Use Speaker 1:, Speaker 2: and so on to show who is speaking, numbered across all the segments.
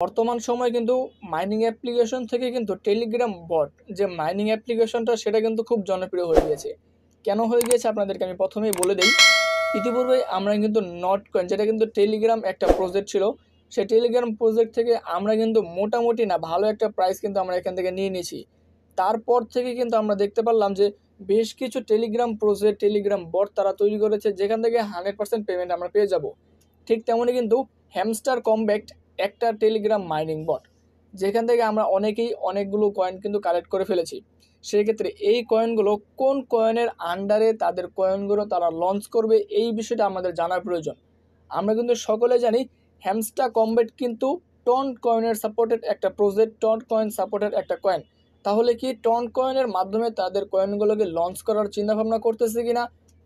Speaker 1: বর্তমান সময়ে কিন্তু মাইনিং অ্যাপ্লিকেশন থেকে কিন্তু টেলিগ্রাম বট যে মাইনিং অ্যাপ্লিকেশনটা সেটা কিন্তু খুব জনপ্রিয় হয়ে গিয়েছে। কেন হয়ে গিয়েছে আপনাদেরকে আমি প্রথমেই বলে দেই। ইতিপূর্বে আমরা কিন্তু নট কয়েন, যেটা কিন্তু টেলিগ্রাম একটা প্রজেক্ট ছিল, সেই টেলিগ্রাম প্রজেক্ট থেকে আমরা কিন্তু মোটামুটি না ভালো একটা প্রাইস কিন্তু আমরা এখান থেকে নিয়ে নিয়েছি। তারপর থেকে কিন্তু আমরা দেখতে পারলাম যে বেশ কিছু টেলিগ্রাম প্রজেক্ট, টেলিগ্রাম বট তারা তৈরি করেছে, যেখান থেকে 100% পেমেন্ট আমরা পেয়ে যাব। ঠিক তেমনই কিন্তু হ্যামস্টার কমব্যাক্ট একটা টেলিগ্রাম মাইনিং বট, যেখান থেকে আমরা অনেকেই অনেকগুলো কয়েন কিন্তু কালেক্ট করে ফেলেছি। সেক্ষেত্রে এই কয়েনগুলো কোন কয়েনের আন্ডারে তাদের কয়েনগুলো তারা লঞ্চ করবে, এই বিষয়টা আমাদের জানার প্রয়োজন। আমরা কিন্তু সকলে জানি হ্যামস্টার কমব্যাট কিন্তু টন কয়েনের সাপোর্টেড একটা প্রজেক্ট, টন কয়েন সাপোর্টেড একটা কয়েন। তাহলে কি টন কয়েনের মাধ্যমে তাদের কয়েনগুলোকে লঞ্চ করার চিন্তাভাবনা করতেছে কিনা,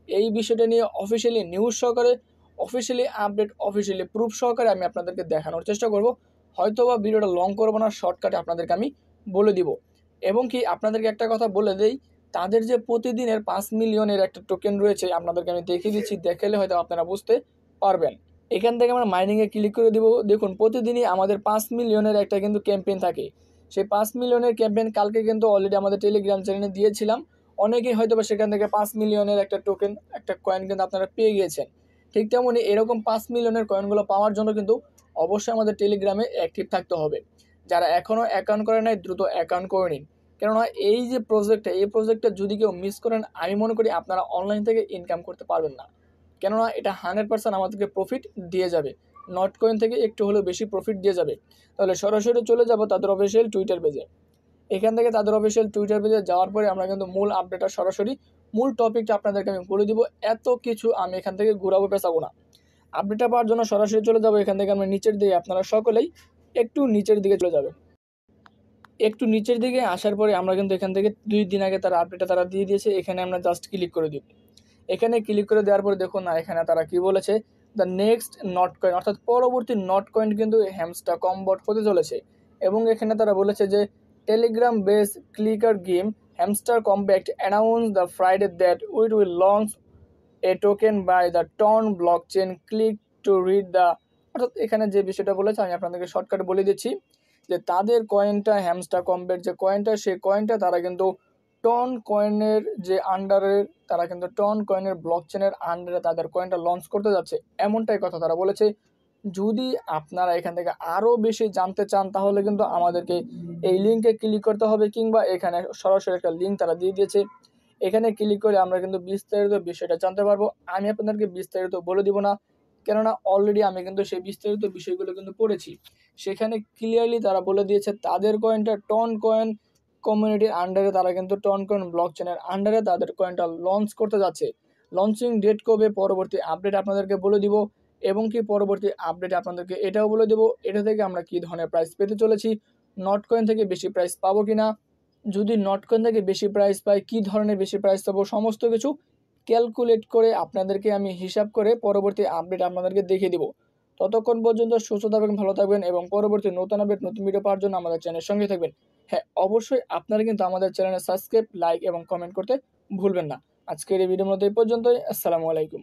Speaker 1: এই বিষয়টা নিয়ে অফিসিয়ালি নিউজ সহকারে, অফিসিয়ালি আপডেট, অফিসিয়ালি প্রুফ সহকারে আমি আপনাদেরকে দেখানোর চেষ্টা করব। হয়তোবা ভিডিওটা লং করবো না, শর্টকাটে আপনাদেরকে আমি বলে দিব। এবং কি আপনাদেরকে একটা কথা বলে দেই, তাদের যে প্রতিদিনের 5 মিলিয়নের একটা টোকেন রয়েছে, আপনাদেরকে আমি দেখিয়ে দিচ্ছি, দেখালে হয়তো আপনারা বুঝতে পারবেন। এখান থেকে আমরা মাইনিংয়ে ক্লিক করে দিব। দেখুন প্রতিদিনই আমাদের 5 মিলিয়নের একটা কিন্তু ক্যাম্পেইন থাকে। সেই 5 মিলিয়নের ক্যাম্পেইন কালকে কিন্তু অলরেডি আমাদের টেলিগ্রাম চ্যানেলে দিয়েছিলাম। অনেকেই হয়তো বা সেখান থেকে 5 মিলিয়নের একটা টোকেন, একটা কয়েন কিন্তু আপনারা পেয়ে গিয়েছেন। ঠিক তেমনই এরকম 5 মিলিয়নের কয়েনগুলো পাওয়ার জন্য কিন্তু অবশ্যই আমাদের টেলিগ্রামে অ্যাক্টিভ থাকতে হবে। যারা এখনও অ্যাকাউন্ট করে নাই দ্রুত অ্যাকাউন্ট করে নিন। কেননা এই যে প্রজেক্টটা, এই প্রজেক্টটা যদি কেউ মিস করেন, আমি মনে করি আপনারা অনলাইন থেকে ইনকাম করতে পারবেন না। কেননা এটা 100% আমাদেরকে প্রফিট দিয়ে যাবে, নট কয়েন থেকে একটু হলেও বেশি প্রফিট দিয়ে যাবে। তাহলে সরাসরি চলে যাব তাদের অফিসিয়াল টুইটার পেজে। এখান থেকে তাদের অফিসিয়াল টুইটার পেজে যাওয়ার পরে আমরা কিন্তু মূল আপডেটটা, সরাসরি মূল টপিকটা আপনাদেরকে আমি বলে দিব। এত কিছু আমি এখান থেকে ঘুরাবো পেঁচাবো না। আপডেটটা পাওয়ার জন্য সরাসরি চলে যাবো এখান থেকে আমরা নিচের দিকে। আপনারা সকলেই একটু নিচের দিকে চলে যাবে। একটু নিচের দিকে আসার পরে আমরা কিন্তু এখান থেকে 2 দিন আগে তারা আপডেটটা তারা দিয়ে দিয়েছে, এখানে আমরা জাস্ট ক্লিক করে দিব। এখানে ক্লিক করে দেওয়ার পরে দেখুন না, এখানে তারা কি বলেছে, দ্য নেক্সট নট কয়েন, অর্থাৎ পরবর্তী নট কয়েন কিন্তু হ্যামস্টার কমবট হতে চলেছে। এবং এখানে তারা বলেছে যে Telegram base clicker game Hamster Kombat announce the Friday that it will launch a token by the TON blockchain, click to read the. অর্থাৎ এখানে যে বিষয়টা বলেছে আমি আপনাদেরকে শর্টকাটে বলে দিচ্ছি, যে তাদের কয়েনটা, হ্যামস্টার কমব্যাট যে কয়েনটা, সেই কয়েনটা তারা কিন্তু টন কয়েনের যে আন্ডারে, তারা কিন্তু টন কয়েনের ব্লক চেনের আন্ডারে তাদের কয়েনটা লঞ্চ করতে যাচ্ছে, এমনটাই কথা তারা বলেছে। যদি আপনারা এখান থেকে আরও বেশি জানতে চান, তাহলে কিন্তু আমাদেরকে এই লিঙ্কে ক্লিক করতে হবে, কিংবা এখানে সরাসরি একটা লিঙ্ক তারা দিয়ে দিয়েছে, এখানে ক্লিক করে আমরা কিন্তু বিস্তারিত বিষয়টা জানতে পারবো। আমি আপনাদেরকে বিস্তারিত বলে দিব না, কেননা অলরেডি আমি কিন্তু সেই বিস্তারিত বিষয়গুলো কিন্তু পড়েছি। সেখানে ক্লিয়ারলি তারা বলে দিয়েছে তাদের কয়েনটা টন কয়েন কমিউনিটির আন্ডারে, তারা কিন্তু টন কয়েন ব্লক চেনের আন্ডারে তাদের কয়েনটা লঞ্চ করতে যাচ্ছে। লঞ্চিং ডেট কবে, পরবর্তী আপডেট আপনাদেরকে বলে দিব। এবং কি পরবর্তী আপডেট আপনাদেরকে এটাও বলে দেবো, এটা থেকে আমরা কী ধরনের প্রাইস পেতে চলেছি, নট কয়েন থেকে বেশি প্রাইস পাবো কিনা, যদি নট কয়েন থেকে বেশি প্রাইস পাই কী ধরনের বেশি প্রাইস পাবো, সমস্ত কিছু ক্যালকুলেট করে আপনাদেরকে আমি হিসাব করে পরবর্তী আপডেট আপনাদেরকে দেখিয়ে দিব। ততক্ষণ পর্যন্ত সুস্থ থাকবেন, ভালো থাকবেন, এবং পরবর্তী নতুন আপডেট, নতুন ভিডিও পাওয়ার জন্য আমাদের চ্যানেলের সঙ্গে থাকবেন। হ্যাঁ, অবশ্যই আপনারা কিন্তু আমাদের চ্যানেলে সাবস্ক্রাইব, লাইক এবং কমেন্ট করতে ভুলবেন না। আজকের এই ভিডিওর মধ্যে এই পর্যন্তই। আসসালামু আলাইকুম।